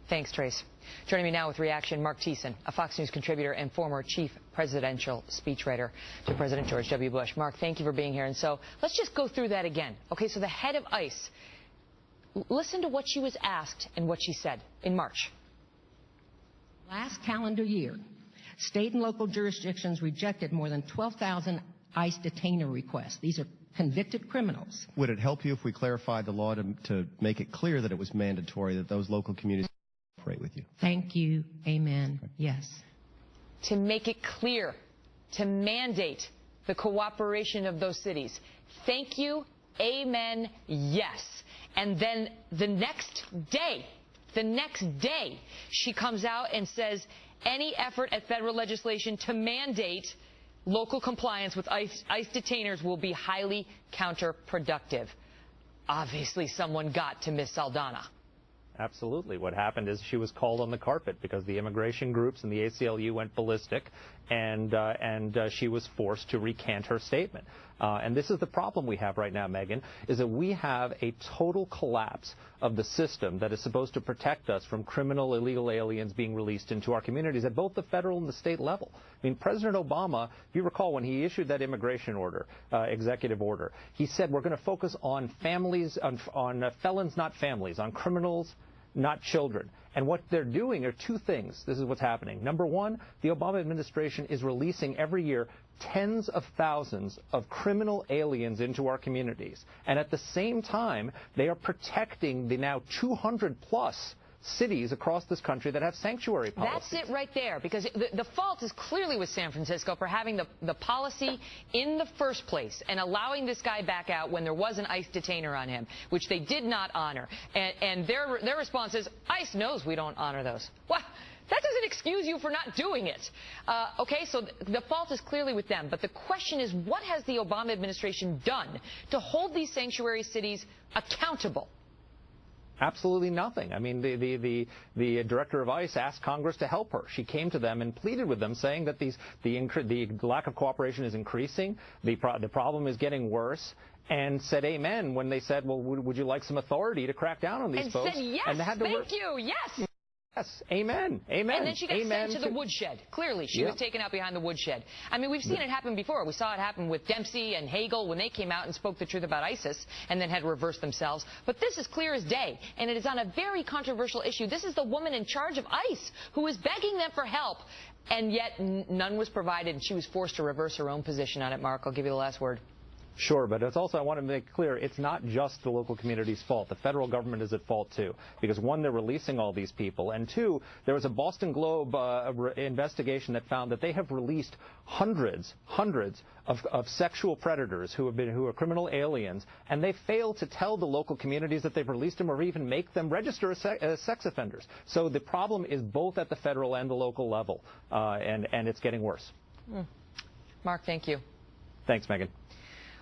Thanks, Trace. Joining me now with reaction, Mark Thiessen, a Fox News contributor and former chief presidential speechwriter to President George W. Bush. Mark, thank you for being here. And so let's just go through that again. Okay, so the head of ICE, listen to what she was asked and what she said in March. Last calendar year, state and local jurisdictions rejected more than 12,000 ICE detainer requests. These are convicted criminals. Would it help you if we clarified the law to make it clear that it was mandatory that those local communities cooperate with you? Thank you. Amen. Yes. To make it clear, to mandate the cooperation of those cities. Thank you. Amen. Yes. And then the next day, she comes out and says any effort at federal legislation to mandate local compliance with ICE detainers will be highly counterproductive. Obviously, someone got to Ms. Saldana. Absolutely. What happened is she was called on the carpet because the immigration groups and the ACLU went ballistic, and she was forced to recant her statement. And this is the problem we have right now, Megan, is that we have a total collapse of the system that is supposed to protect us from criminal illegal aliens being released into our communities at both the federal and the state level. I mean, President Obama, if you recall, when he issued that immigration order, executive order, he said we're going to focus on families, on felons, not families, on criminals, not children. And what they're doing are two things. This is what's happening. Number one, the Obama administration is releasing every year tens of thousands of criminal aliens into our communities. And at the same time, they are protecting the now 200-plus cities across this country that have sanctuary policies. That's it right there, because the fault is clearly with San Francisco for having the policy in the first place and allowing this guy back out when there was an ICE detainer on him, which they did not honor. And their response is, ICE knows we don't honor those. Well, that doesn't excuse you for not doing it. Okay, so the fault is clearly with them. But the question is, what has the Obama administration done to hold these sanctuary cities accountable? Absolutely nothing. I mean, the director of ICE asked Congress to help her. She came to them and pleaded with them, saying that the lack of cooperation is increasing, the problem is getting worse, and said amen when they said, well, would you like some authority to crack down on these folks? And said, yes, and they had to thank you, yes. Yes, amen, amen. And then she got sent to the woodshed. Clearly, she was taken out behind the woodshed. I mean, we've seen it happen before. We saw it happen with Dempsey and Hagel when they came out and spoke the truth about ISIS and then had to reverse themselves. But this is clear as day, and it is on a very controversial issue. This is the woman in charge of ICE who is begging them for help, and yet none was provided, and she was forced to reverse her own position on it. Mark, I'll give you the last word. Sure, but it's also, I want to make clear, it's not just the local community's fault. The federal government is at fault, too, because, one, they're releasing all these people, and two, there was a Boston Globe investigation that found that they have released hundreds of sexual predators who are criminal aliens, and they failed to tell the local communities that they've released them or even make them register as sex offenders. So the problem is both at the federal and the local level, and it's getting worse. Mark, thank you. Thanks, Megan.